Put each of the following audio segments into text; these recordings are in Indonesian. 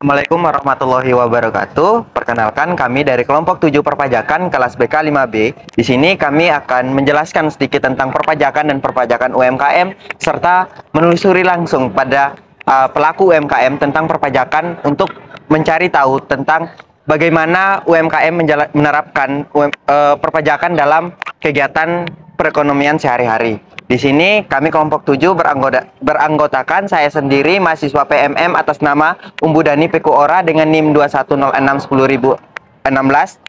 Assalamualaikum warahmatullahi wabarakatuh. Perkenalkan, kami dari kelompok 7 perpajakan kelas BK 5B. Di sini kami akan menjelaskan sedikit tentang perpajakan dan perpajakan UMKM serta menelusuri langsung pada pelaku UMKM tentang perpajakan untuk mencari tahu tentang bagaimana UMKM menerapkan perpajakan dalam kegiatan perekonomian sehari-hari. Di sini kami kelompok 7 beranggotakan saya sendiri mahasiswa PMM atas nama Umbudani Peku Ora dengan NIM 21061016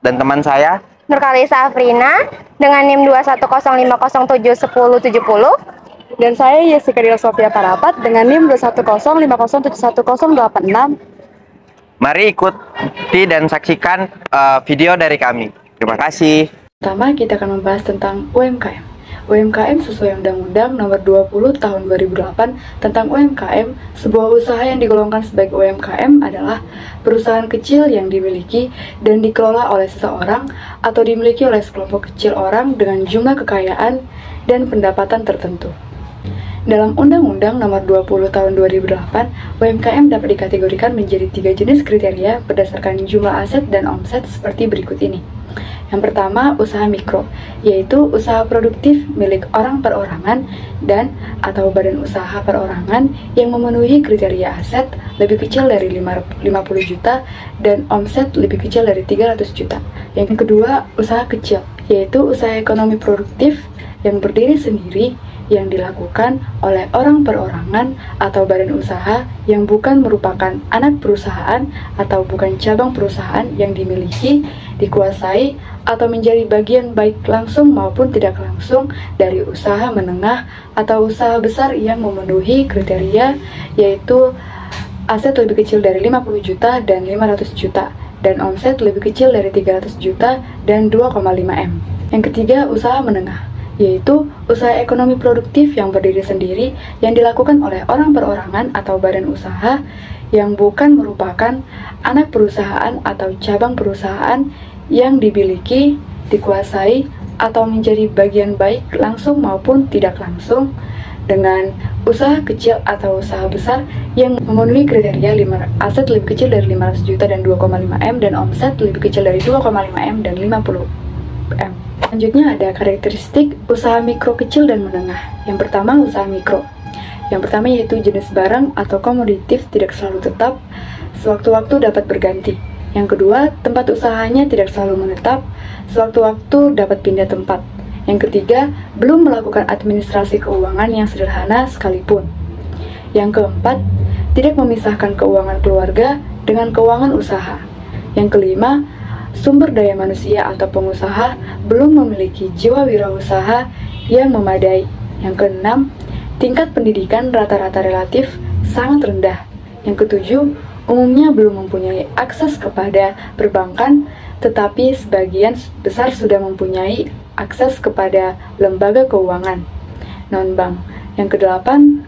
dan teman saya Nurkalisa Afrina dengan NIM 2105071070. Dan saya Jessica Dila Sofia Parapat dengan NIM 21050711086. Mari ikuti dan saksikan video dari kami. Terima kasih. Pertama, kita akan membahas tentang UMKM. UMKM sesuai Undang-Undang Nomor 20 Tahun 2008 tentang UMKM, sebuah usaha yang digolongkan sebagai UMKM adalah perusahaan kecil yang dimiliki dan dikelola oleh seseorang atau dimiliki oleh sekelompok kecil orang dengan jumlah kekayaan dan pendapatan tertentu. Dalam Undang-Undang Nomor 20 Tahun 2008, UMKM dapat dikategorikan menjadi 3 jenis kriteria berdasarkan jumlah aset dan omset seperti berikut ini. Yang pertama, usaha mikro, yaitu usaha produktif milik orang perorangan dan atau badan usaha perorangan yang memenuhi kriteria aset lebih kecil dari 50 juta dan omset lebih kecil dari 300 juta. Yang kedua, usaha kecil, yaitu usaha ekonomi produktif yang berdiri sendiri yang dilakukan oleh orang perorangan atau badan usaha yang bukan merupakan anak perusahaan atau bukan cabang perusahaan yang dimiliki, dikuasai, atau menjadi bagian baik langsung maupun tidak langsung dari usaha menengah atau usaha besar yang memenuhi kriteria, yaitu aset lebih kecil dari 50 juta dan 500 juta dan omset lebih kecil dari 300 juta dan 2,5 M. Yang ketiga, usaha menengah, yaitu usaha ekonomi produktif yang berdiri sendiri yang dilakukan oleh orang perorangan atau badan usaha yang bukan merupakan anak perusahaan atau cabang perusahaan yang dimiliki, dikuasai, atau menjadi bagian baik langsung maupun tidak langsung dengan usaha kecil atau usaha besar yang memenuhi kriteria aset lebih kecil dari 500 juta dan 2,5 M dan omset lebih kecil dari 2,5 M dan 50 M. Selanjutnya ada karakteristik usaha mikro kecil dan menengah. Yang pertama, usaha mikro. Yang pertama yaitu jenis barang atau komoditif tidak selalu tetap, sewaktu-waktu dapat berganti. Yang kedua, tempat usahanya tidak selalu menetap, sewaktu-waktu dapat pindah tempat. Yang ketiga, belum melakukan administrasi keuangan yang sederhana sekalipun. Yang keempat, tidak memisahkan keuangan keluarga dengan keuangan usaha. Yang kelima, sumber daya manusia atau pengusaha belum memiliki jiwa wirausaha yang memadai. Yang keenam, tingkat pendidikan rata-rata relatif sangat rendah. Yang ketujuh, umumnya belum mempunyai akses kepada perbankan, tetapi sebagian besar sudah mempunyai akses kepada lembaga keuangan non-bank. Yang kedelapan,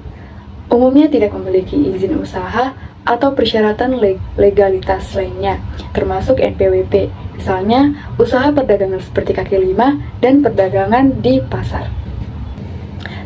umumnya tidak memiliki izin usaha atau persyaratan legalitas lainnya, termasuk NPWP, misalnya usaha perdagangan seperti kaki lima dan perdagangan di pasar.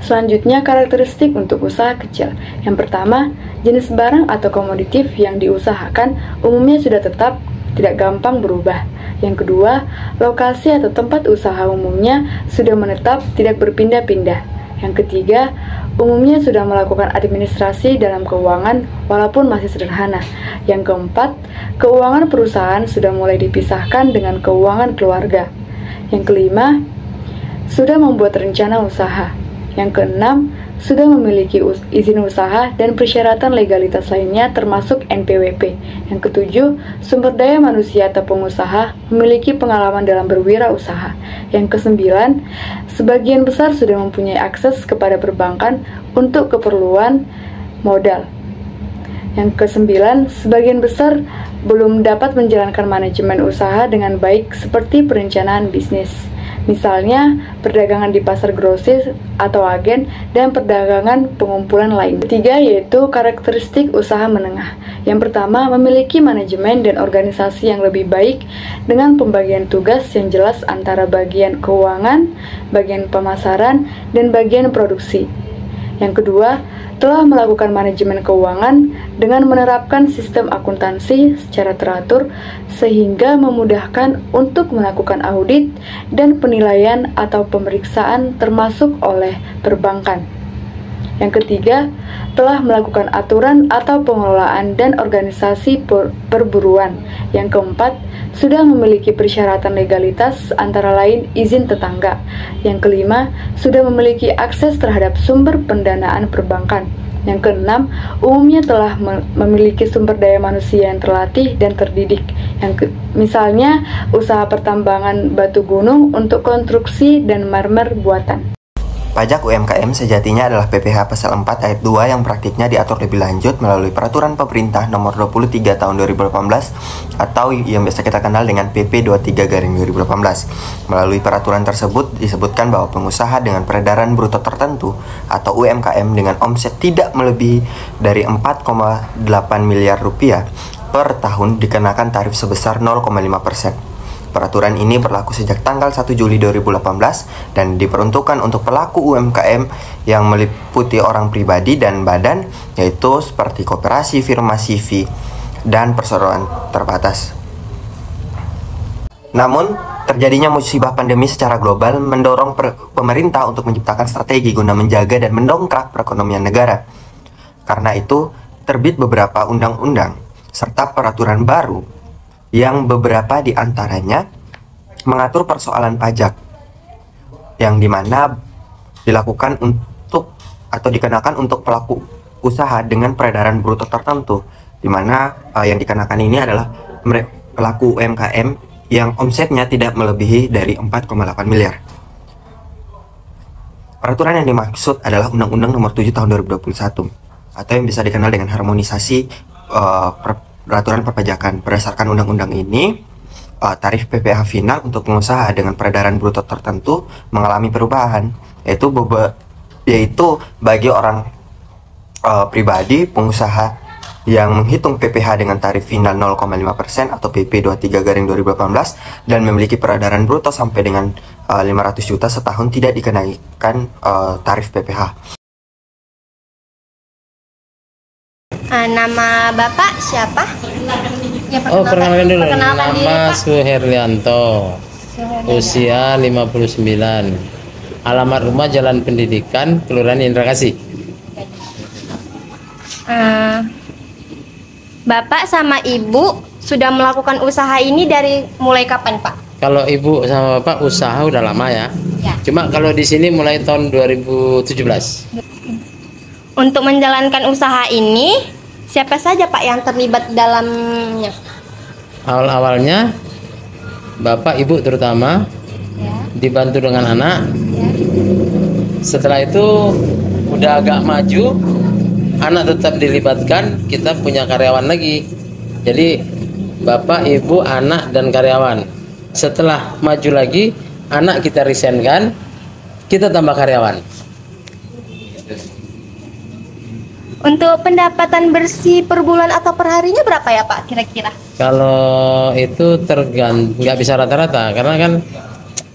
Selanjutnya, karakteristik untuk usaha kecil. Yang pertama, jenis barang atau komoditif yang diusahakan umumnya sudah tetap, tidak gampang berubah. Yang kedua, lokasi atau tempat usaha umumnya sudah menetap, tidak berpindah-pindah. Yang ketiga, umumnya sudah melakukan administrasi dalam keuangan walaupun masih sederhana. Yang keempat, keuangan perusahaan sudah mulai dipisahkan dengan keuangan keluarga. Yang kelima, sudah membuat rencana usaha. Yang keenam, sudah memiliki izin usaha dan persyaratan legalitas lainnya termasuk NPWP. Yang ketujuh, sumber daya manusia atau pengusaha memiliki pengalaman dalam berwirausaha. Yang kesembilan, sebagian besar sudah mempunyai akses kepada perbankan untuk keperluan modal. Yang kesembilan, sebagian besar belum dapat menjalankan manajemen usaha dengan baik seperti perencanaan bisnis. Misalnya, perdagangan di pasar grosir atau agen dan perdagangan pengumpulan lain. Ketiga yaitu karakteristik usaha menengah. Yang pertama, memiliki manajemen dan organisasi yang lebih baik dengan pembagian tugas yang jelas antara bagian keuangan, bagian pemasaran, dan bagian produksi. Yang kedua, telah melakukan manajemen keuangan dengan menerapkan sistem akuntansi secara teratur sehingga memudahkan untuk melakukan audit dan penilaian atau pemeriksaan termasuk oleh perbankan. Yang ketiga, telah melakukan aturan atau pengelolaan dan organisasi perburuan. Yang keempat, sudah memiliki persyaratan legalitas antara lain izin tetangga. Yang kelima, sudah memiliki akses terhadap sumber pendanaan perbankan. Yang keenam, umumnya telah memiliki sumber daya manusia yang terlatih dan terdidik. Misalnya, usaha pertambangan batu gunung untuk konstruksi dan marmer buatan. Pajak UMKM sejatinya adalah PPh Pasal 4 Ayat 2 yang praktiknya diatur lebih lanjut melalui Peraturan Pemerintah Nomor 23 Tahun 2018 atau yang biasa kita kenal dengan PP 23/2018. Melalui peraturan tersebut disebutkan bahwa pengusaha dengan peredaran bruto tertentu atau UMKM dengan omset tidak melebihi dari 4,8 miliar rupiah per tahun dikenakan tarif sebesar 0,5%. Peraturan ini berlaku sejak tanggal 1 Juli 2018 dan diperuntukkan untuk pelaku UMKM yang meliputi orang pribadi dan badan, yaitu seperti koperasi, firma CV, dan perseroan terbatas. Namun, terjadinya musibah pandemi secara global mendorong pemerintah untuk menciptakan strategi guna menjaga dan mendongkrak perekonomian negara. Karena itu, terbit beberapa undang-undang serta peraturan baru yang beberapa di antaranya mengatur persoalan pajak yang dimana dilakukan untuk atau dikenakan untuk pelaku usaha dengan peredaran bruto tertentu, dimana yang dikenakan ini adalah pelaku UMKM yang omsetnya tidak melebihi dari 4,8 miliar. Peraturan yang dimaksud adalah Undang-Undang Nomor 7 Tahun 2021 atau yang bisa dikenal dengan harmonisasi peraturan perpajakan. Berdasarkan undang-undang ini, tarif PPh final untuk pengusaha dengan peredaran bruto tertentu mengalami perubahan, yaitu bagi orang pribadi pengusaha yang menghitung PPh dengan tarif final 0,5% atau PP 23/2018 dan memiliki peredaran bruto sampai dengan 500 juta setahun tidak dikenakan tarif PPh. Nama Bapak siapa? Ya, perkenalkan dulu. Perkenalkan diri, Nama Pak. Suherlianto. Usia 59. Alamat rumah Jalan Pendidikan, Kelurahan Indrakasih. Bapak sama Ibu sudah melakukan usaha ini dari mulai kapan, Pak? Kalau Ibu sama Bapak usaha udah lama ya. Ya. Cuma kalau di sini mulai tahun 2017. Untuk menjalankan usaha ini, siapa saja Pak yang terlibat dalamnya? Awal-awalnya Bapak Ibu terutama dibantu dengan anak. Setelah itu udah agak maju, anak tetap dilibatkan, kita punya karyawan lagi. Jadi Bapak, Ibu, anak, dan karyawan. Setelah maju lagi, anak kita resignkan, kita tambah karyawan. Untuk pendapatan bersih per bulan atau per harinya berapa ya Pak kira-kira? Kalau itu tergantung, nggak bisa rata-rata karena kan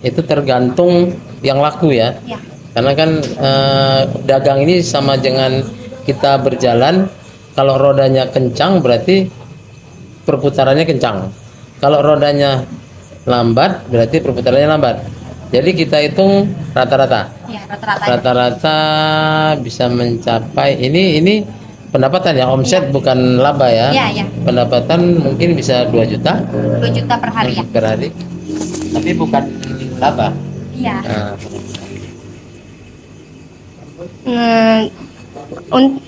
itu tergantung yang laku ya. Ya. Karena kan dagang ini sama dengan kita berjalan, kalau rodanya kencang berarti perputarannya kencang. Kalau rodanya lambat berarti perputarannya lambat. Jadi kita hitung rata-rata. Ya, rata-rata. Rata-rata bisa mencapai ini pendapatan ya, omset bukan laba ya. Iya, iya. Pendapatan mungkin bisa 2 juta 2 juta per hari ya? per hari. Tapi bukan laba. Iya. Nah,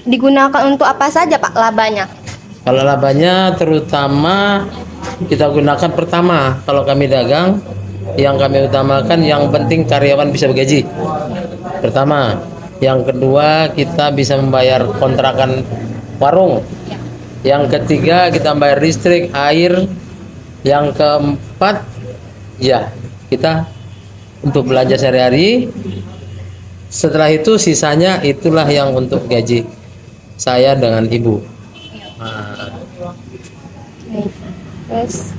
Digunakan untuk apa saja Pak labanya? kalau labanya terutama kita gunakan pertama, kalau kami dagang yang kami utamakan yang penting karyawan bisa bergaji. Pertama, yang kedua kita bisa membayar kontrakan warung. Yang ketiga kita bayar listrik, air. Yang keempat ya kita untuk belanja sehari-hari. Setelah itu sisanya itulah yang untuk gaji saya dengan ibu. Terus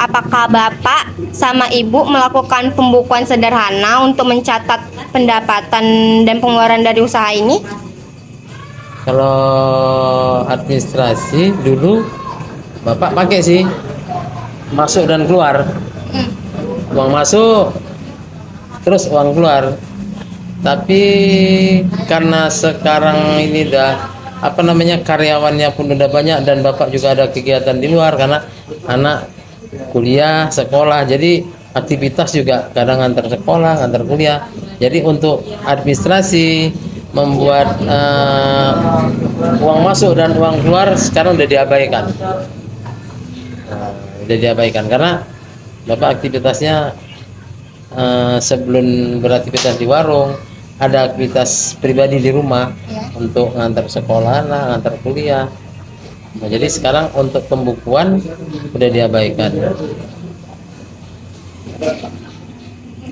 apakah Bapak sama Ibu melakukan pembukuan sederhana untuk mencatat pendapatan dan pengeluaran dari usaha ini? Kalau administrasi dulu Bapak pakai sih, masuk dan keluar, uang masuk terus uang keluar. Tapi karena sekarang ini karyawannya pun udah banyak dan Bapak juga ada kegiatan di luar karena anak kuliah, sekolah, jadi aktivitas juga kadang antar sekolah, antar kuliah. Jadi untuk administrasi membuat uang masuk dan uang keluar sekarang udah diabaikan. Udah diabaikan karena Bapak aktivitasnya sebelum beraktivitas di warung ada aktivitas pribadi di rumah untuk ngantar sekolah, ngantar kuliah. Nah, jadi sekarang untuk pembukuan udah diabaikan.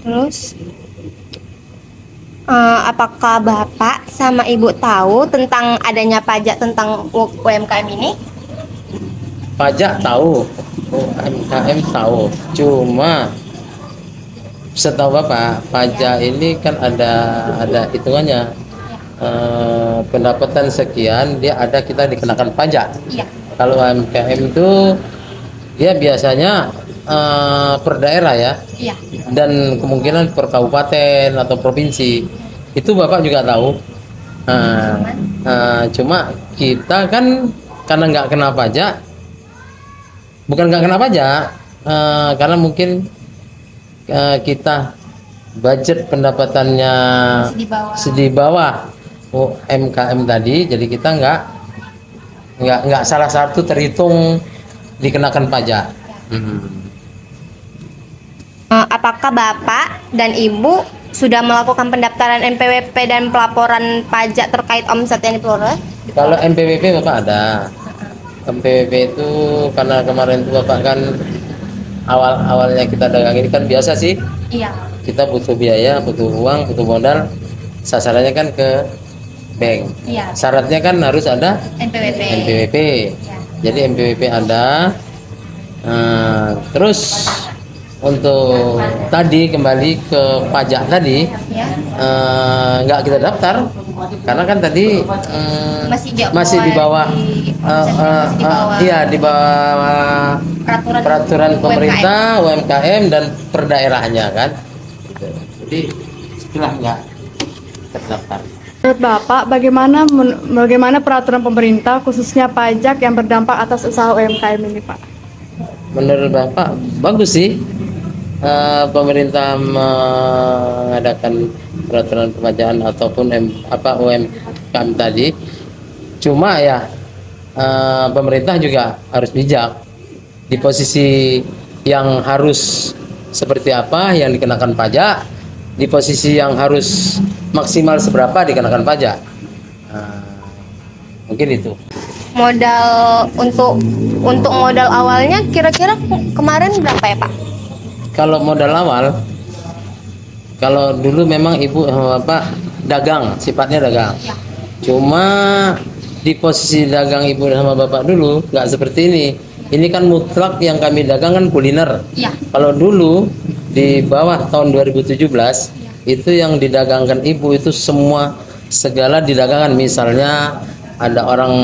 Terus apakah Bapak sama Ibu tahu tentang adanya pajak tentang UMKM ini? Pajak tahu, UMKM tahu. Cuma setahu Bapak, pajak ini kan ada hitungannya. Pendapatan sekian dia ada kita dikenakan pajak. Iya. Kalau UMKM itu dia biasanya per daerah ya. Iya. Dan kemungkinan per kabupaten atau provinsi. Itu Bapak juga tahu. Cuma kita kan karena nggak kena pajak, bukan nggak kena pajak, karena mungkin kita budget pendapatannya di bawah UMKM tadi, jadi kita nggak salah satu terhitung dikenakan pajak. Apakah Bapak dan Ibu sudah melakukan pendaftaran NPWP dan pelaporan pajak terkait omset yang diperoleh? Kalau NPWP Bapak ada. NPWP itu karena kemarin itu Bapak kan awalnya kita dagang ini kan biasa sih. Iya. Kita butuh biaya, butuh uang, butuh modal. Sasarannya kan ke bank. Iya. Syaratnya kan harus ada NPWP. NPWP. Ya. Jadi NPWP ada. Terus untuk tadi kembali ke pajak tadi, Ya. nggak kita daftar karena kan tadi masih di bawah, iya di bawah peraturan pemerintah UMKM dan per daerahnya kan. Jadi istilah nggak terdaftar. Menurut Bapak, bagaimana peraturan pemerintah khususnya pajak yang berdampak atas usaha UMKM ini, Pak? Menurut Bapak bagus sih, pemerintah mengadakan peraturan perpajakan ataupun UMKM tadi. Cuma ya pemerintah juga harus bijak di posisi yang harus seperti apa yang dikenakan pajak, di posisi yang harus maksimal seberapa dikenakan pajak. Mungkin itu. Modal untuk modal awalnya kira-kira kemarin berapa ya, Pak? Kalau modal awal, kalau dulu memang Ibu sama Bapak dagang, sifatnya dagang. Ya. Cuma di posisi dagang Ibu sama Bapak dulu nggak seperti ini. Ini kan mutlak yang kami dagang kan kuliner. Ya. Kalau dulu di bawah tahun 2017 itu yang didagangkan Ibu itu semua segala didagangkan. Misalnya ada orang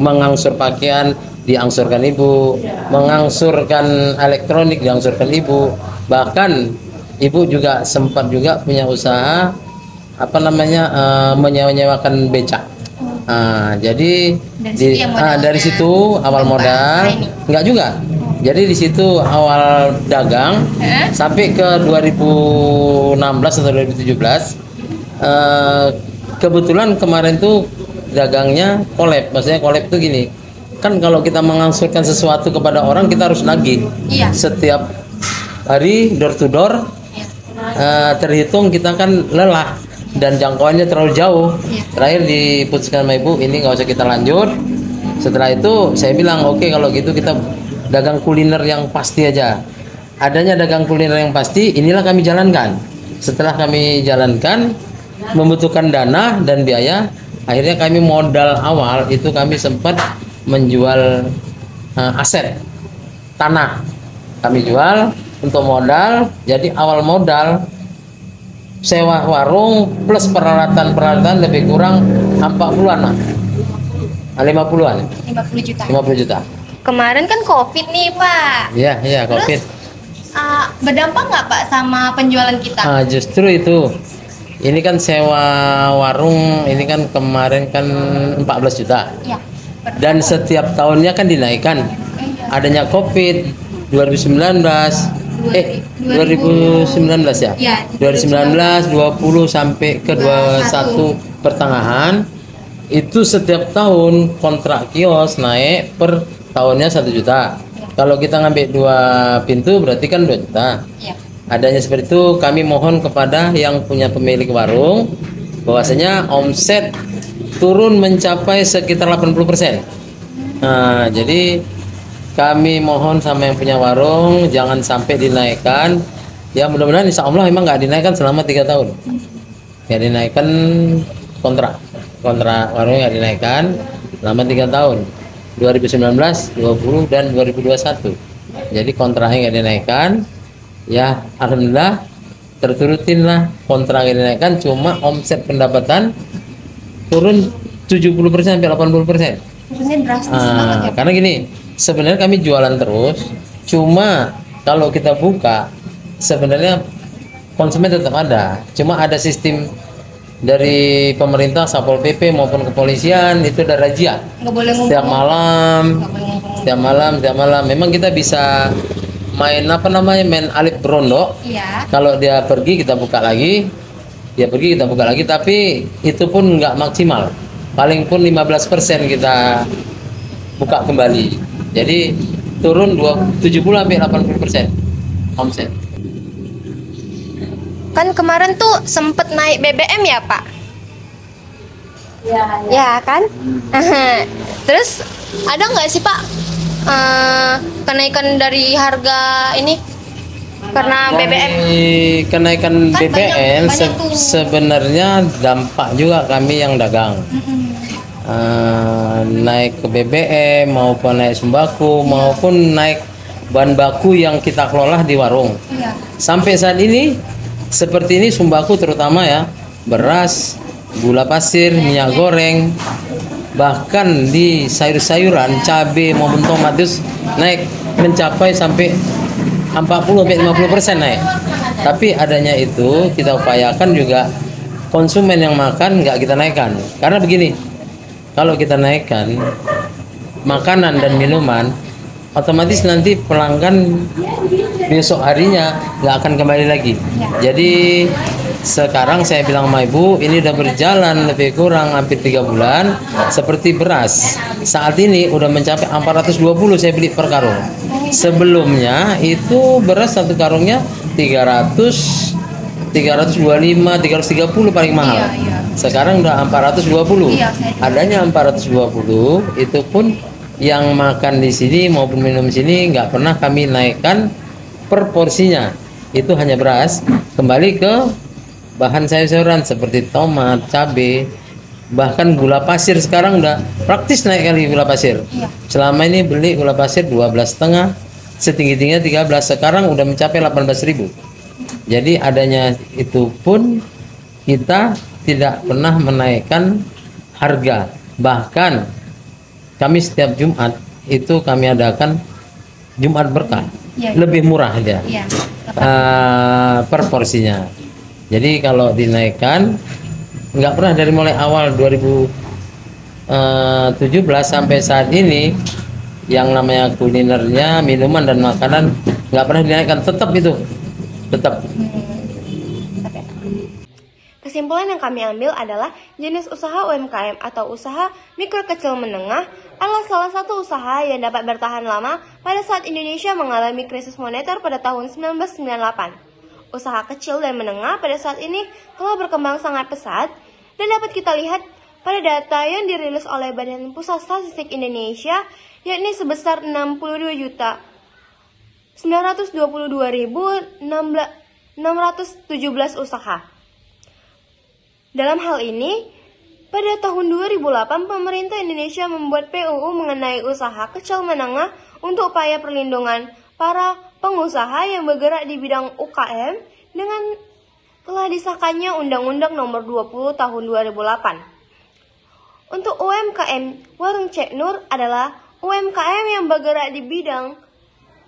mengangsur pakaian diangsurkan Ibu, mengangsurkan elektronik diangsurkan Ibu. Bahkan Ibu juga sempat juga punya usaha menyewa-nyewakan becak. Jadi dari situ awal modal enggak juga. Jadi di situ awal dagang sampai ke 2016 atau 2017. Kebetulan kemarin tuh dagangnya collab. Maksudnya collab tuh gini. Kan kalau kita mengangsurkan sesuatu kepada orang kita harus nagih. Iya. Setiap hari door to door. Terhitung kita kan lelah dan jangkauannya terlalu jauh. Terakhir diputuskan sama Ibu ini nggak usah kita lanjut. Setelah itu saya bilang oke, kalau gitu kita dagang kuliner yang pasti aja. Adanya dagang kuliner yang pasti, inilah kami jalankan. Setelah kami jalankan membutuhkan dana dan biaya, akhirnya kami modal awal itu kami sempat menjual aset tanah kami jual untuk modal. Jadi awal modal sewa warung plus peralatan lebih kurang 40-an lah. 50-an. 50 juta. 50 juta. Kemarin kan COVID nih, Pak. Iya, Covid. Berdampak nggak, Pak, sama penjualan kita? Justru itu. Ini kan sewa warung, ini kan kemarin kan 14 juta. Iya. Dan setiap tahunnya kan dinaikkan. Adanya Covid 2019, 2019 ya? Iya, 2019, 20 sampai ke 21 pertengahan. Itu setiap tahun kontrak kios naik per tahunnya 1 juta. Kalau kita ngambil 2 pintu berarti kan 2 juta. Iya. Adanya seperti itu, kami mohon kepada yang punya pemilik warung bahwasanya omset turun mencapai sekitar 80%. Nah, jadi kami mohon sama yang punya warung jangan sampai dinaikkan. Ya mudah-mudahan insya Allah memang nggak dinaikkan selama 3 tahun. Nggak dinaikkan kontrak warungnya nggak dinaikkan selama 3 tahun. 2019, 20 dan 2021. Jadi kontraknya nggak dinaikkan. Ya alhamdulillah terturutin lah kontrak yang dinaikkan, cuma omset pendapatan turun 70% sampai 80%. Maksudnya drastis banget ya. Karena gini, sebenarnya kami jualan terus, cuma kalau kita buka sebenarnya konsumen tetap ada, cuma ada sistem dari pemerintah, Satpol PP maupun kepolisian itu ada razia. Nggak boleh ngumpul. Setiap malam memang kita bisa main main alip berondo. Iya. Kalau dia pergi kita buka lagi, tapi itu pun nggak maksimal, paling pun 15% kita buka kembali. Jadi turun 70 sampai 80% omset. Kan kemarin tuh sempet naik BBM ya, Pak? Ya kan? Terus ada nggak sih, Pak, kenaikan dari harga ini karena BBM? Kenaikan Kan BBM banyak tuh. sebenarnya dampak juga kami yang dagang. Naik ke BBM maupun naik sembako maupun naik bahan baku yang kita kelola di warung. Iya. Sampai saat ini seperti ini sembako terutama ya, beras, gula pasir, minyak goreng, bahkan di sayur-sayuran, cabai maupun tomat itu naik mencapai sampai 40-50% naik. Tapi adanya itu kita upayakan juga konsumen yang makan nggak kita naikkan. Karena begini, kalau kita naikkan makanan dan minuman, otomatis nanti pelanggan besok harinya nggak akan kembali lagi. Jadi sekarang saya bilang sama ibu, ini udah berjalan lebih kurang hampir 3 bulan. Seperti beras, saat ini udah mencapai 420 saya beli per karung. Sebelumnya itu beras satu karungnya 300, 325, 330 paling mahal. Sekarang udah 420. Adanya 420 itu pun yang makan di sini maupun minum di sini nggak pernah kami naikkan per porsinya. Itu hanya beras. Kembali ke bahan sayur-sayuran seperti tomat, cabai, bahkan gula pasir sekarang udah praktis naik kali gula pasir. Selama ini beli gula pasir 12,5, setinggi-tingginya 13, sekarang udah mencapai 18.000. Jadi adanya itu pun kita tidak pernah menaikkan harga. Bahkan kami setiap Jumat itu kami adakan Jumat berkah, lebih murah aja per porsinya. Jadi kalau dinaikkan nggak pernah dari mulai awal 2017 sampai saat ini yang namanya kulinernya, minuman dan makanan nggak pernah dinaikkan, tetap itu tetap. Kesimpulan yang kami ambil adalah jenis usaha UMKM atau usaha mikro kecil menengah adalah salah satu usaha yang dapat bertahan lama pada saat Indonesia mengalami krisis moneter pada tahun 1998. Usaha kecil dan menengah pada saat ini telah berkembang sangat pesat dan dapat kita lihat pada data yang dirilis oleh Badan Pusat Statistik Indonesia, yakni sebesar 62.922.617 usaha. Dalam hal ini, pada tahun 2008 pemerintah Indonesia membuat PUU mengenai usaha kecil menengah untuk upaya perlindungan para pengusaha yang bergerak di bidang UKM dengan telah disahkannya Undang-Undang Nomor 20 Tahun 2008. Untuk UMKM, Warung Cek Nur adalah UMKM yang bergerak di bidang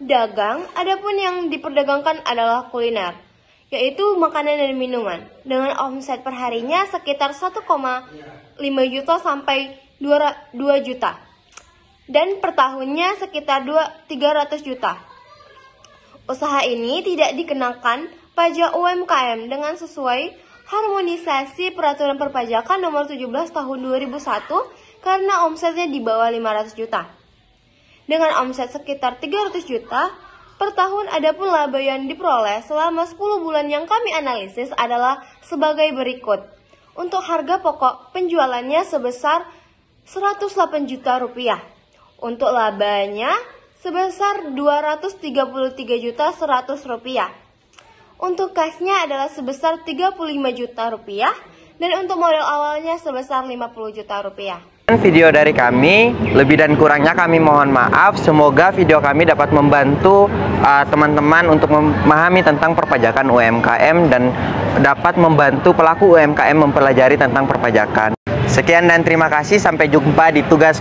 dagang, adapun yang diperdagangkan adalah kuliner, yaitu makanan dan minuman, dengan omset perharinya sekitar 1,5 juta sampai 2 juta, dan per tahunnya sekitar 300 juta. Usaha ini tidak dikenakan pajak UMKM dengan sesuai harmonisasi peraturan perpajakan nomor 17 tahun 2001 karena omsetnya di bawah 500 juta. Dengan omset sekitar 300 juta per tahun, adapun laba yang diperoleh selama 10 bulan yang kami analisis adalah sebagai berikut. Untuk harga pokok penjualannya sebesar 108 juta rupiah. Untuk labanya sebesar 233 juta 100 rupiah. Untuk kasnya adalah sebesar 35 juta rupiah dan untuk modal awalnya sebesar 50 juta rupiah. Video dari kami, lebih dan kurangnya kami mohon maaf. Semoga video kami dapat membantu teman-teman untuk memahami tentang perpajakan UMKM dan dapat membantu pelaku UMKM mempelajari tentang perpajakan. Sekian dan terima kasih, sampai jumpa di tugas